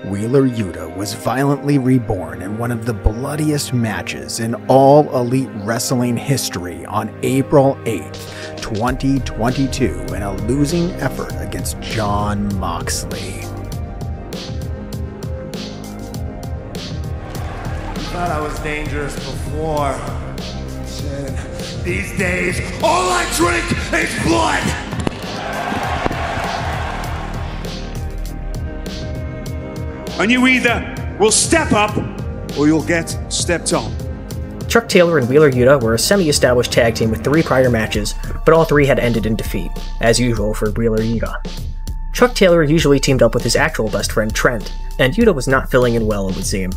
Wheeler Yuta was violently reborn in one of the bloodiest matches in all Elite Wrestling history on April 8th, 2022 in a losing effort against Jon Moxley. Thought I was dangerous before. Shit. These days, all I drink is blood! And you either will step up, or you'll get stepped on. Chuck Taylor and Wheeler Yuta were a semi-established tag team with 3 prior matches, but all 3 had ended in defeat, as usual for Wheeler Yuta. Chuck Taylor usually teamed up with his actual best friend Trent, and Yuta was not filling in well, it would seem.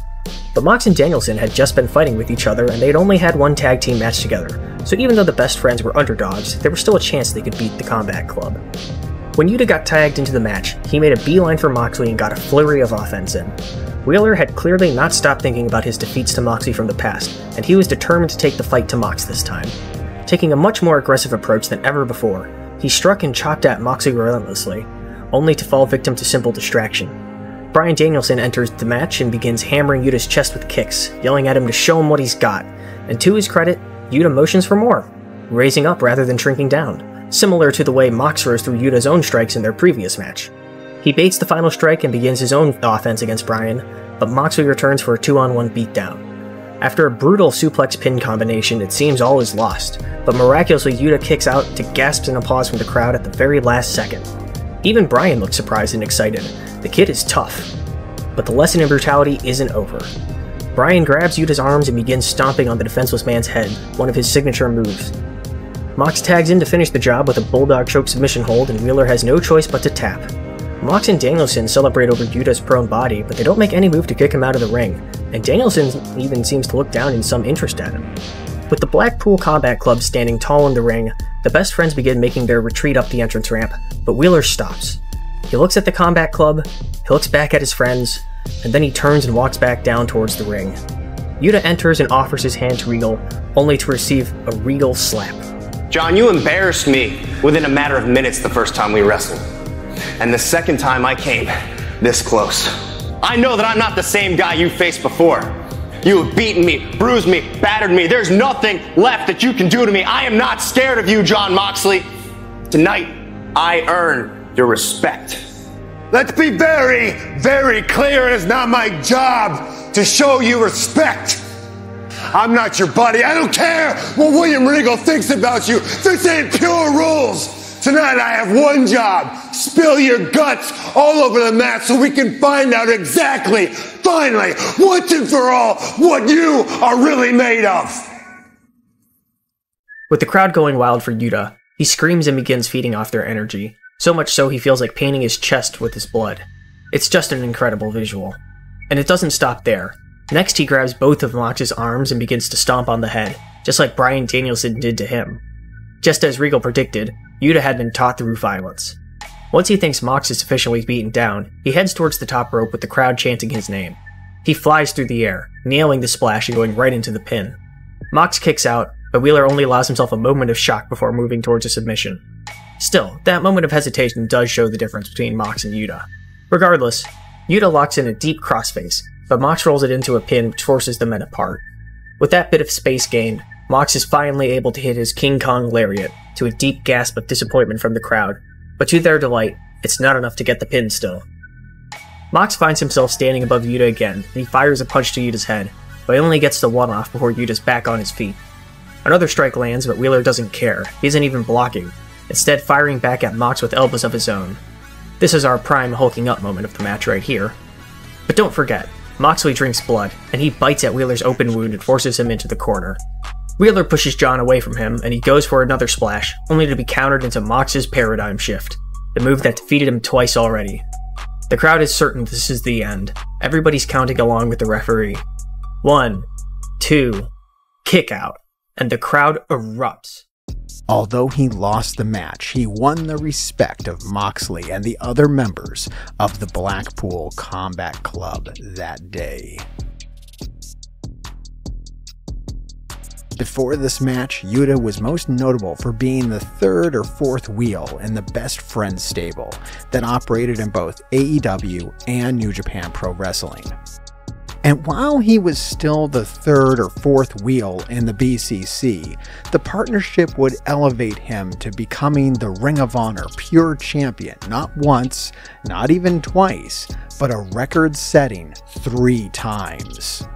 But Mox and Danielson had just been fighting with each other, and they'd only had one tag team match together, so even though the best friends were underdogs, there was still a chance they could beat the Combat Club. When Yuta got tagged into the match, he made a beeline for Moxley and got a flurry of offense in. Wheeler had clearly not stopped thinking about his defeats to Moxley from the past, and he was determined to take the fight to Mox this time. Taking a much more aggressive approach than ever before, he struck and chopped at Moxley relentlessly, only to fall victim to simple distraction. Bryan Danielson enters the match and begins hammering Yuta's chest with kicks, yelling at him to show him what he's got, and to his credit, Yuta motions for more, raising up rather than shrinking down, similar to the way Mox rose through Yuta's own strikes in their previous match. He baits the final strike and begins his own offense against Bryan, but Moxley returns for a 2-on-1 beatdown. After a brutal suplex pin combination, it seems all is lost, but miraculously Yuta kicks out to gasps and applause from the crowd at the very last second. Even Bryan looks surprised and excited. The kid is tough. But the lesson in brutality isn't over. Bryan grabs Yuta's arms and begins stomping on the defenseless man's head, one of his signature moves. Mox tags in to finish the job with a bulldog choke submission hold, and Wheeler has no choice but to tap. Mox and Danielson celebrate over Yuta's prone body, but they don't make any move to kick him out of the ring, and Danielson even seems to look down in some interest at him. With the Blackpool Combat Club standing tall in the ring, the best friends begin making their retreat up the entrance ramp, but Wheeler stops. He looks at the Combat Club, he looks back at his friends, and then he turns and walks back down towards the ring. Yuta enters and offers his hand to Regal, only to receive a Regal slap. John, you embarrassed me within a matter of minutes the first time we wrestled. And the second time I came this close. I know that I'm not the same guy you faced before. You have beaten me, bruised me, battered me. There's nothing left that you can do to me. I am not scared of you, Jon Moxley. Tonight, I earn your respect. Let's be very, very clear. It is not my job to show you respect. I'm not your buddy. I don't care what William Regal thinks about you. This ain't Pure rules. Tonight I have one job. Spill your guts all over the mat so we can find out exactly, finally, once and for all, what you are really made of. With the crowd going wild for Yuta, he screams and begins feeding off their energy, so much so he feels like painting his chest with his blood. It's just an incredible visual. And it doesn't stop there. Next he grabs both of Mox's arms and begins to stomp on the head, just like Bryan Danielson did to him. Just as Regal predicted, Yuta had been taught through violence. Once he thinks Mox is sufficiently beaten down, he heads towards the top rope with the crowd chanting his name. He flies through the air, nailing the splash and going right into the pin. Mox kicks out, but Wheeler only allows himself a moment of shock before moving towards a submission. Still, that moment of hesitation does show the difference between Mox and Yuta. Regardless, Yuta locks in a deep crossface, but Mox rolls it into a pin which forces the men apart. With that bit of space gained, Mox is finally able to hit his King Kong lariat, to a deep gasp of disappointment from the crowd, but to their delight, it's not enough to get the pin still. Mox finds himself standing above Yuta again, and he fires a punch to Yuta's head, but he only gets the one off before Yuta's back on his feet. Another strike lands, but Wheeler doesn't care. He isn't even blocking, instead firing back at Mox with elbows of his own. This is our prime hulking up moment of the match right here. But don't forget, Moxley drinks blood, and he bites at Wheeler's open wound and forces him into the corner. Wheeler pushes Jon away from him, and he goes for another splash, only to be countered into Mox's paradigm shift, the move that defeated him twice already. The crowd is certain this is the end. Everybody's counting along with the referee. 1, 2, kick out, and the crowd erupts. Although he lost the match, he won the respect of Moxley and the other members of the Blackpool Combat Club that day. Before this match, Yuta was most notable for being the third or fourth wheel in the Best Friends stable that operated in both AEW and New Japan Pro Wrestling. And while he was still the third or fourth wheel in the BCC, the partnership would elevate him to becoming the Ring of Honor Pure Champion not once, not even twice, but a record-setting 3 times.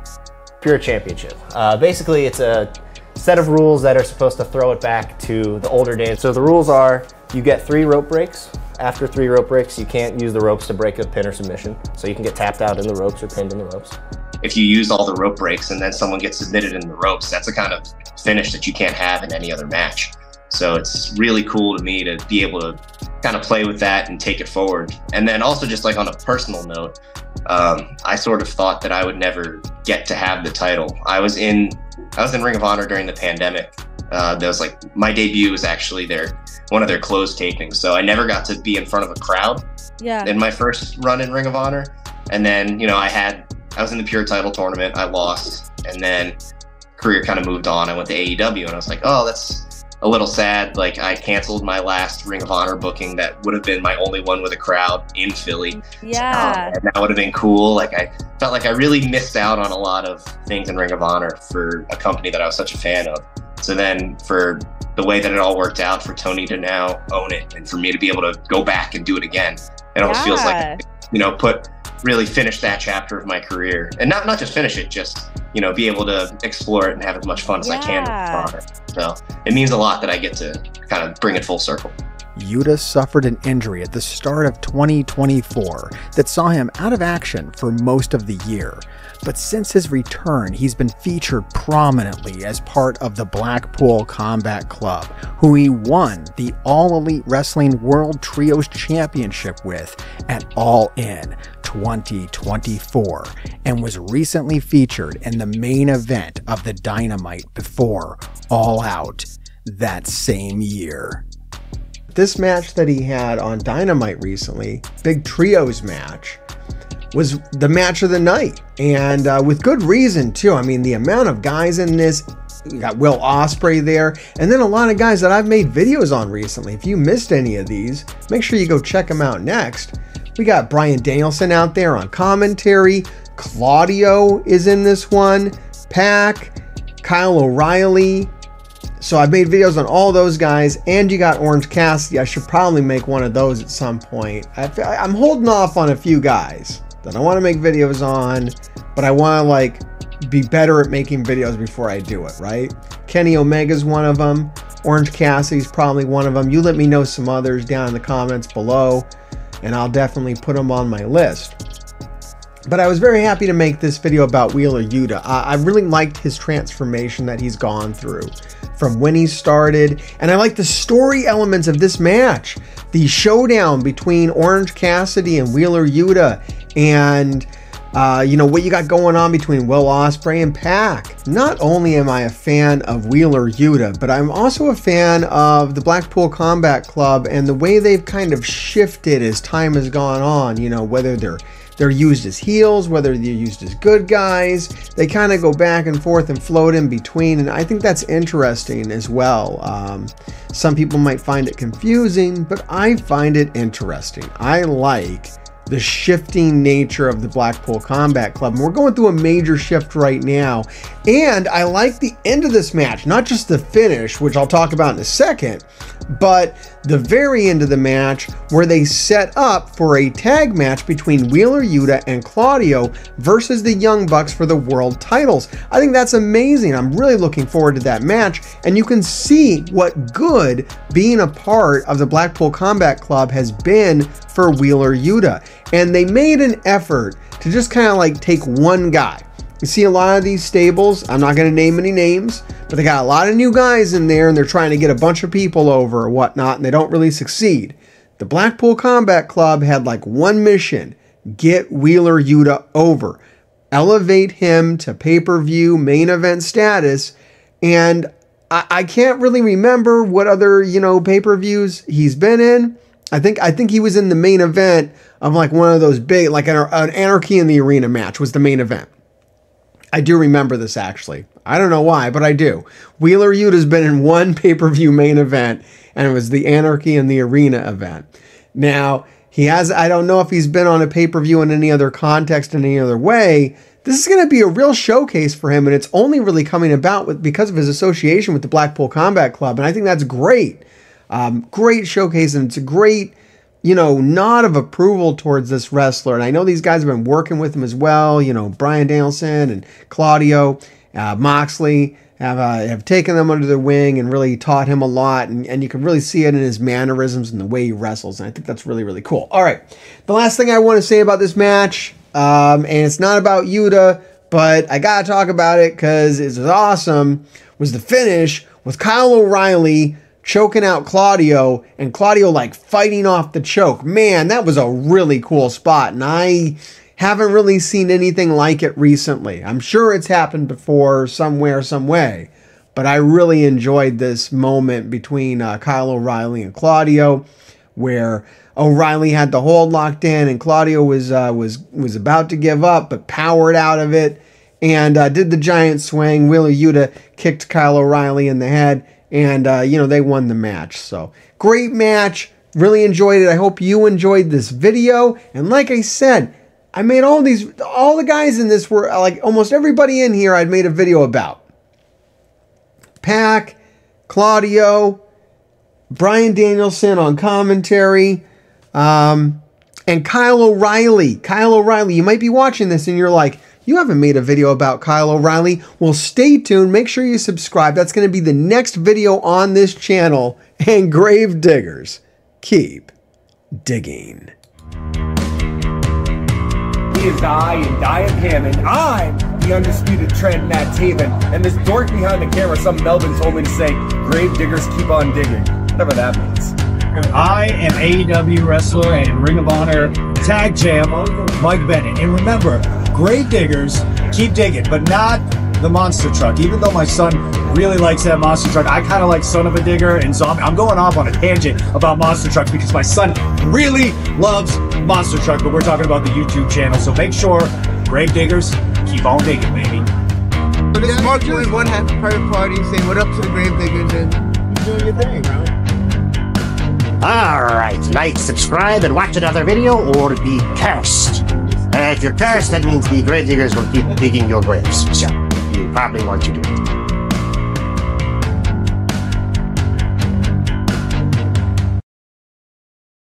Pure Championship. Basically, it's a set of rules that are supposed to throw it back to the older days. So the rules are, you get 3 rope breaks. After 3 rope breaks, you can't use the ropes to break a pin or submission. So you can get tapped out in the ropes or pinned in the ropes. If you use all the rope breaks and then someone gets submitted in the ropes, that's a kind of finish that you can't have in any other match. So it's really cool to me to be able to kind of play with that and take it forward. And then also just like on a personal note, I sort of thought that I would never get to have the title. I was in Ring of Honor during the pandemic. That was like, my debut was actually one of their closed tapings. So I never got to be in front of a crowd in my first run in Ring of Honor. And then, you know, I was in the Pure title tournament, I lost, and then career kind of moved on. I went to AEW and I was like, oh, that's a little sad. Like, I canceled my last Ring of Honor booking that would have been my only one with a crowd in Philly. Yeah. And that would have been cool. Like, I felt like I really missed out on a lot of things in Ring of Honor for a company that I was such a fan of. So then for the way that it all worked out for Tony to now own it and for me to be able to go back and do it again, it almost feels like, you know, really finish that chapter of my career, and not just finish it, just, you know, be able to explore it and have as much fun as I can with Honor. So it means a lot that I get to kind of bring it full circle. Yuta suffered an injury at the start of 2024 that saw him out of action for most of the year. But since his return, he's been featured prominently as part of the Blackpool Combat Club, who he won the All Elite Wrestling World Trios Championship with at All In 2024, and was recently featured in the main event of the Dynamite before All Out that same year. This match that he had on Dynamite recently, big trios match, was the match of the night, and with good reason too. I mean, the amount of guys in this, you got Will Ospreay there, and then a lot of guys that I've made videos on recently. If you missed any of these, make sure you go check them out next. We got Bryan Danielson out there on commentary. Claudio is in this one. Pac, Kyle O'Reilly. So I've made videos on all those guys, and you got Orange Cassidy. I should probably make one of those at some point. I'm holding off on a few guys that I want to make videos on, but I want to like be better at making videos before I do it, right? Kenny Omega's one of them. Orange Cassidy's probably one of them. You let me know some others down in the comments below, and I'll definitely put them on my list. But I was very happy to make this video about Wheeler Yuta. I really liked his transformation that he's gone through from when he started, and I like the story elements of this match. The showdown between Orange Cassidy and Wheeler Yuta, and you know, what you got going on between Will Ospreay and Pac. Not only am I a fan of Wheeler Yuta, but I'm also a fan of the Blackpool Combat Club and the way they've kind of shifted as time has gone on. You know, whether they're used as heels, whether they're used as good guys. They kind of go back and forth and float in between, and I think that's interesting as well. Some people might find it confusing, but I find it interesting. I like the shifting nature of the Blackpool Combat Club. And we're going through a major shift right now. And I like the end of this match, not just the finish, which I'll talk about in a second, but the very end of the match where they set up for a tag match between Wheeler Yuta and Claudio versus the Young Bucks for the world titles. I think that's amazing. I'm really looking forward to that match, and you can see what good being a part of the Blackpool Combat Club has been for Wheeler Yuta. And they made an effort to just kind of like take one guy. You see a lot of these stables, I'm not going to name any names, but they got a lot of new guys in there, and they're trying to get a bunch of people over or whatnot, and they don't really succeed. The Blackpool Combat Club had like one mission: get Wheeler Yuta over, elevate him to pay-per-view main event status. And I can't really remember what other, you know, pay-per-views he's been in. I think he was in the main event of like one of those big, like an Anarchy in the Arena match was the main event. I do remember this, actually. I don't know why, but I do. Wheeler Yuta's been in one pay-per-view main event, and it was the Anarchy in the Arena event. Now, he has, I don't know if he's been on a pay-per-view in any other context, in any other way. This is going to be a real showcase for him, and it's only really coming about because of his association with the Blackpool Combat Club, and I think that's great. Great showcase, and it's a great, you know, nod of approval towards this wrestler. And I know these guys have been working with him as well. You know, Bryan Danielson and Claudio Moxley have taken them under their wing and really taught him a lot. And you can really see it in his mannerisms and the way he wrestles. And I think that's really, really cool. All right. The last thing I want to say about this match, and it's not about Yuta, but I got to talk about it because it was awesome, was the finish with Kyle O'Reilly choking out Claudio, and Claudio like fighting off the choke. Man, that was a really cool spot, and I haven't really seen anything like it recently. I'm sure it's happened before somewhere, some way, but I really enjoyed this moment between Kyle O'Reilly and Claudio, where O'Reilly had the hold locked in, and Claudio was about to give up, but powered out of it, and did the giant swing. Wheeler Yuta kicked Kyle O'Reilly in the head, and, you know, they won the match. So, great match. Really enjoyed it. I hope you enjoyed this video. And like I said, I made all the guys in this were, like, almost everybody in here I'd made a video about. Pac, Claudio, Bryan Danielson on commentary, and Kyle O'Reilly. Kyle O'Reilly, you might be watching this and you're like, you haven't made a video about Kyle O'Reilly. Well, stay tuned. Make sure you subscribe. That's going to be the next video on this channel. And grave diggers, keep digging. He is I, and I am him, and I'm the undisputed trend, Matt Taven. And this dork behind the camera, some Melvin told me to say, grave diggers keep on digging. Whatever that means. I am AEW wrestler and Ring of Honor tag champ, Mike Bennett. And remember, grave diggers keep digging, but not the monster truck. Even though my son really likes that monster truck, I kind of like Son of a Digger, and so I'm going off on a tangent about monster trucks because my son really loves monster truck, but we're talking about the YouTube channel, so make sure, grave diggers, keep on digging, baby. So this is Mark doing one happy private party, saying what up to the grave diggers, and you're doing your thing, bro. Alright, like, subscribe, and watch another video, or be cursed. If you're cursed, that means the grave diggers will keep digging your graves. So, you probably want to do it.